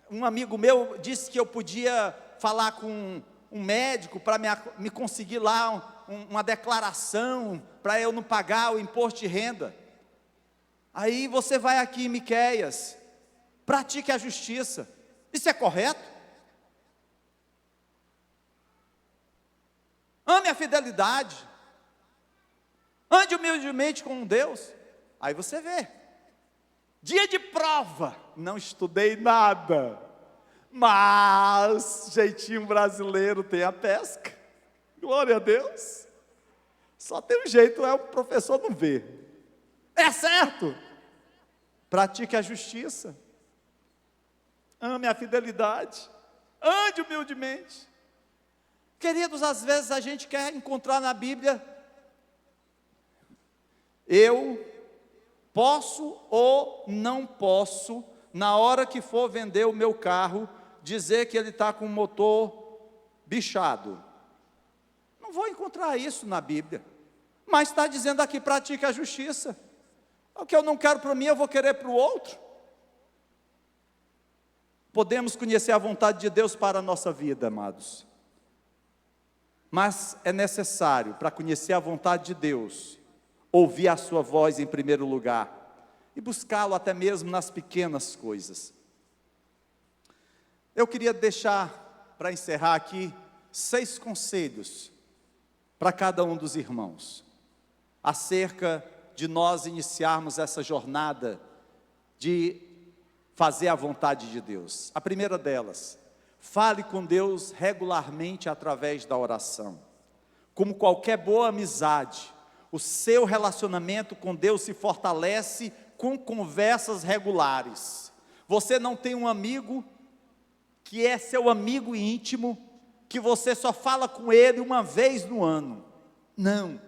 um amigo meu disse que eu podia falar com um médico para me conseguir lá uma declaração para eu não pagar o imposto de renda. Aí você vai aqui em Miqueias: pratique a justiça. Isso é correto? Ame a fidelidade. Ande humildemente com Deus. Aí você vê. Dia de prova. Não estudei nada, mas jeitinho brasileiro tem a pesca. Glória a Deus. Só tem um jeito, o professor não vê. É certo. Pratique a justiça. Ame a fidelidade. Ande humildemente. Queridos, às vezes a gente quer encontrar na Bíblia: eu posso ou não posso, na hora que for vender o meu carro, dizer que ele está com o motor bichado. Não vou encontrar isso na Bíblia, mas está dizendo aqui: pratique a justiça. O que eu não quero para mim, eu vou querer para o outro. Podemos conhecer a vontade de Deus para a nossa vida, amados, mas é necessário, para conhecer a vontade de Deus, ouvir a sua voz em primeiro lugar, e buscá-lo até mesmo nas pequenas coisas. Eu queria deixar, para encerrar aqui, 6 conselhos para cada um dos irmãos, acerca de nós iniciarmos essa jornada de fazer a vontade de Deus. A primeira delas, fale com Deus regularmente através da oração. Como qualquer boa amizade, o seu relacionamento com Deus se fortalece com conversas regulares. Você não tem um amigo que é seu amigo íntimo, que você só fala com ele uma vez no ano. Não.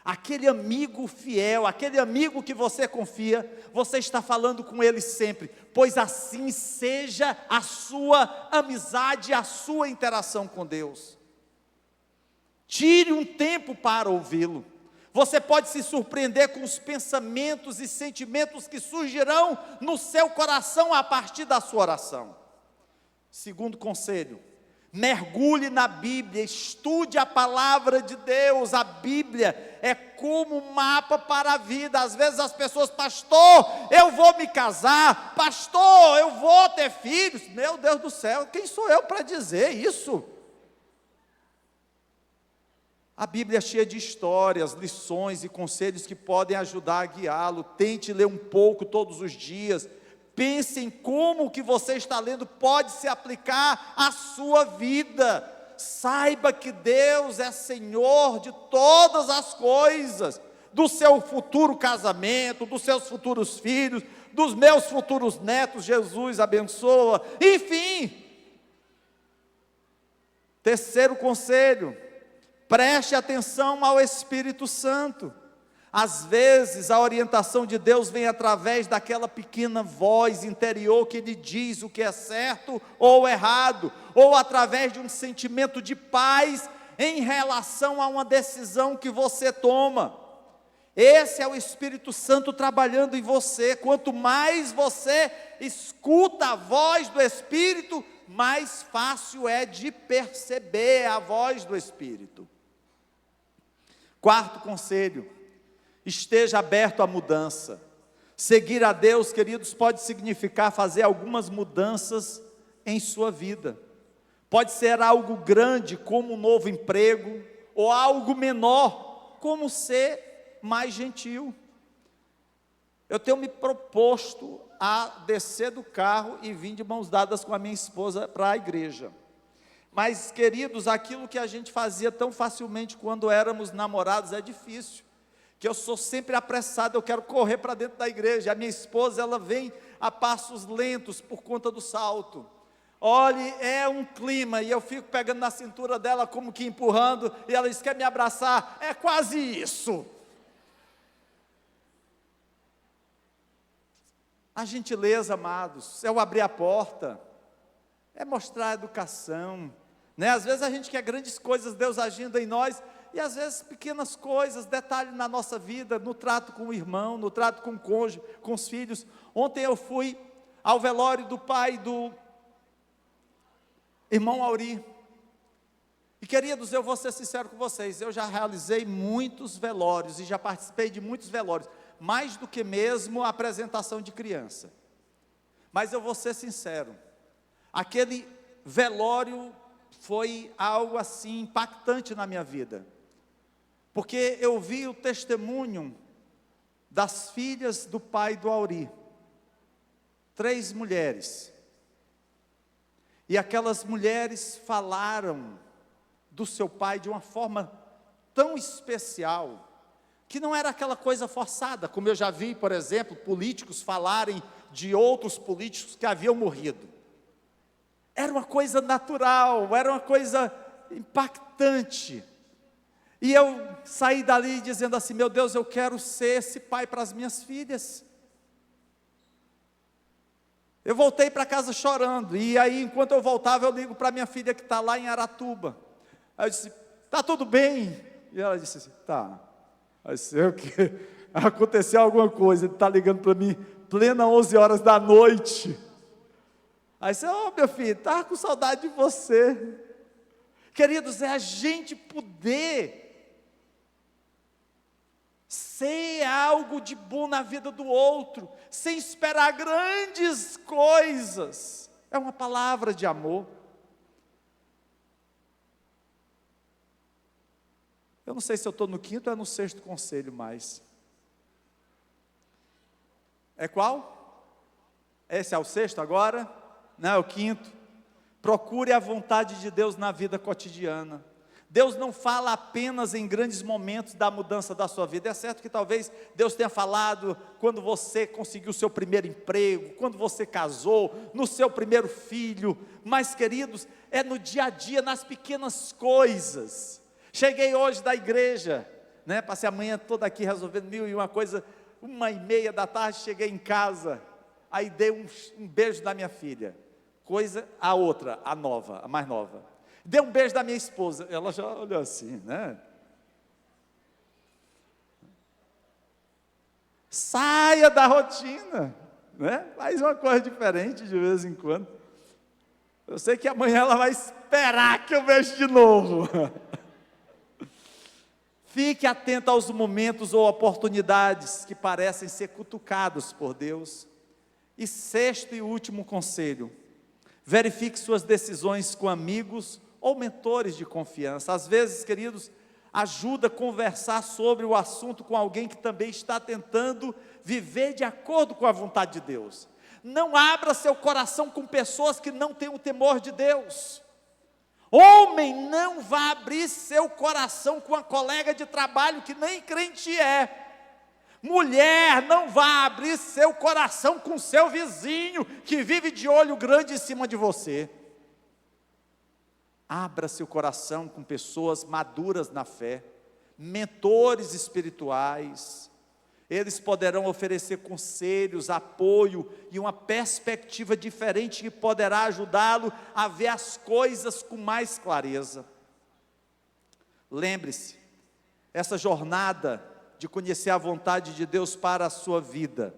Aquele amigo fiel, aquele amigo que você confia, você está falando com ele sempre, pois assim seja a sua amizade, a sua interação com Deus. Tire um tempo para ouvi-lo. Você pode se surpreender com os pensamentos e sentimentos que surgirão no seu coração a partir da sua oração. Segundo conselho, mergulhe na Bíblia, estude a palavra de Deus. A Bíblia é como um mapa para a vida. Às vezes as pessoas, pastor, eu vou me casar, pastor, eu vou ter filhos. Meu Deus do céu, quem sou eu para dizer isso? A Bíblia é cheia de histórias, lições e conselhos que podem ajudar a guiá-lo. Tente ler um pouco todos os dias. Pense em como o que você está lendo pode se aplicar à sua vida. Saiba que Deus é Senhor de todas as coisas, do seu futuro casamento, dos seus futuros filhos, dos meus futuros netos, Jesus abençoa, enfim. Terceiro conselho, preste atenção ao Espírito Santo. Às vezes a orientação de Deus vem através daquela pequena voz interior que lhe diz o que é certo ou errado, ou através de um sentimento de paz em relação a uma decisão que você toma. Esse é o Espírito Santo trabalhando em você. Quanto mais você escuta a voz do Espírito, mais fácil é de perceber a voz do Espírito. Quarto conselho, esteja aberto à mudança. Seguir a Deus, queridos, pode significar fazer algumas mudanças em sua vida. Pode ser algo grande, como um novo emprego, ou algo menor, como ser mais gentil. Eu tenho me proposto a descer do carro e vir de mãos dadas com a minha esposa para a igreja. Mas, queridos, aquilo que a gente fazia tão facilmente quando éramos namorados é difícil. Que eu sou sempre apressado, eu quero correr para dentro da igreja. A minha esposa, ela vem a passos lentos por conta do salto. Olhe, é um clima, e eu fico pegando na cintura dela como que empurrando, e ela diz, quer me abraçar? É quase isso. A gentileza, amados, é o abrir a porta, é mostrar a educação, né? Às vezes a gente quer grandes coisas, Deus agindo em nós, e às vezes pequenas coisas, detalhes na nossa vida, no trato com o irmão, no trato com o cônjuge, com os filhos. Ontem eu fui ao velório do pai do irmão Auri, e queridos, eu vou ser sincero com vocês, eu já realizei muitos velórios, e já participei de muitos velórios, mais do que mesmo a apresentação de criança, mas eu vou ser sincero, aquele velório foi algo assim impactante na minha vida, porque eu vi o testemunho das filhas do pai do Auri, 3 mulheres, e aquelas mulheres falaram do seu pai de uma forma tão especial, que não era aquela coisa forçada, como eu já vi, por exemplo, políticos falarem de outros políticos que haviam morrido. Era uma coisa natural, era uma coisa impactante. E eu saí dali dizendo assim, meu Deus, eu quero ser esse pai para as minhas filhas. Eu voltei para casa chorando, e aí enquanto eu voltava, eu ligo para minha filha que está lá em Aratuba. Aí eu disse, está tudo bem? E ela disse assim, tá. Aí sei o que aconteceu alguma coisa, ele está ligando para mim, plena 11 horas da noite. Aí você, meu filho, estava com saudade de você. Queridos, é a gente poder ser algo de bom na vida do outro, sem esperar grandes coisas. É uma palavra de amor. Eu não sei se eu estou no 5º ou no 6º conselho mais. É qual? Esse é o sexto agora? Não, é o quinto. Procure a vontade de Deus na vida cotidiana. Deus não fala apenas em grandes momentos da mudança da sua vida. É certo que talvez Deus tenha falado quando você conseguiu o seu primeiro emprego, quando você casou, no seu primeiro filho, mas queridos, é no dia a dia, nas pequenas coisas. Cheguei hoje da igreja, passei a manhã toda aqui resolvendo 1001 coisa, 1h30 da tarde cheguei em casa, aí dei um beijo da minha filha, a outra, a nova, a mais nova. Dei um beijo da minha esposa, ela já olhou assim, Saia da rotina, faz uma coisa diferente de vez em quando. Eu sei que amanhã ela vai esperar que eu veja de novo. Fique atento aos momentos ou oportunidades que parecem ser cutucados por Deus. E sexto e último conselho, verifique suas decisões com amigos ou mentores de confiança. Às vezes, queridos, ajuda a conversar sobre o assunto com alguém que também está tentando viver de acordo com a vontade de Deus. Não abra seu coração com pessoas que não têm o temor de Deus. Homem, não vá abrir seu coração com a colega de trabalho que nem crente é. Mulher, não vá abrir seu coração com seu vizinho que vive de olho grande em cima de você. Abra seu coração com pessoas maduras na fé, mentores espirituais. Eles poderão oferecer conselhos, apoio e uma perspectiva diferente que poderá ajudá-lo a ver as coisas com mais clareza. Lembre-se, essa jornada de conhecer a vontade de Deus para a sua vida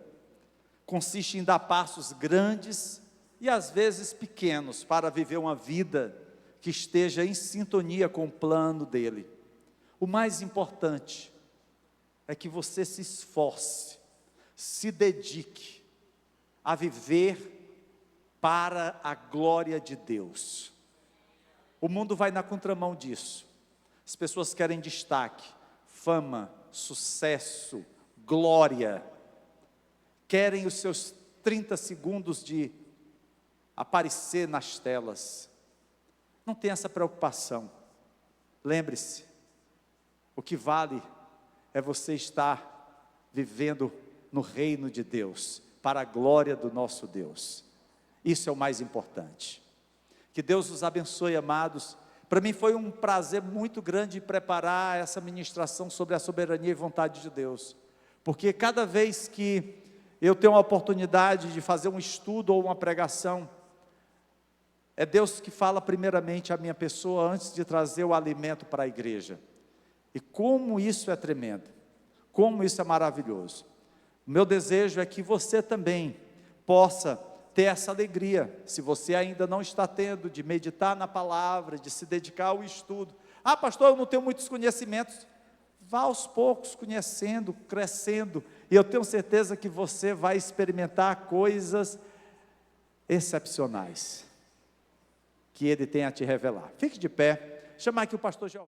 consiste em dar passos grandes e às vezes pequenos para viver uma vida que esteja em sintonia com o plano dele. O mais importante é que você se esforce, se dedique a viver para a glória de Deus. O mundo vai na contramão disso. As pessoas querem destaque, fama, sucesso, glória. Querem os seus 30 segundos de aparecer nas telas. Não tenha essa preocupação. Lembre-se, o que vale é você estar vivendo no reino de Deus, para a glória do nosso Deus. Isso é o mais importante. Que Deus os abençoe, amados. Para mim foi um prazer muito grande preparar essa ministração sobre a soberania e vontade de Deus, porque cada vez que eu tenho a oportunidade de fazer um estudo ou uma pregação, é Deus que fala primeiramente à minha pessoa antes de trazer o alimento para a igreja. E como isso é tremendo, como isso é maravilhoso. O meu desejo é que você também possa ter essa alegria, se você ainda não está tendo, de meditar na palavra, de se dedicar ao estudo. Ah, pastor, eu não tenho muitos conhecimentos. Vá aos poucos conhecendo, crescendo, e eu tenho certeza que você vai experimentar coisas excepcionais que Ele tem a te revelar. Fique de pé, chamar aqui o pastor Jeová.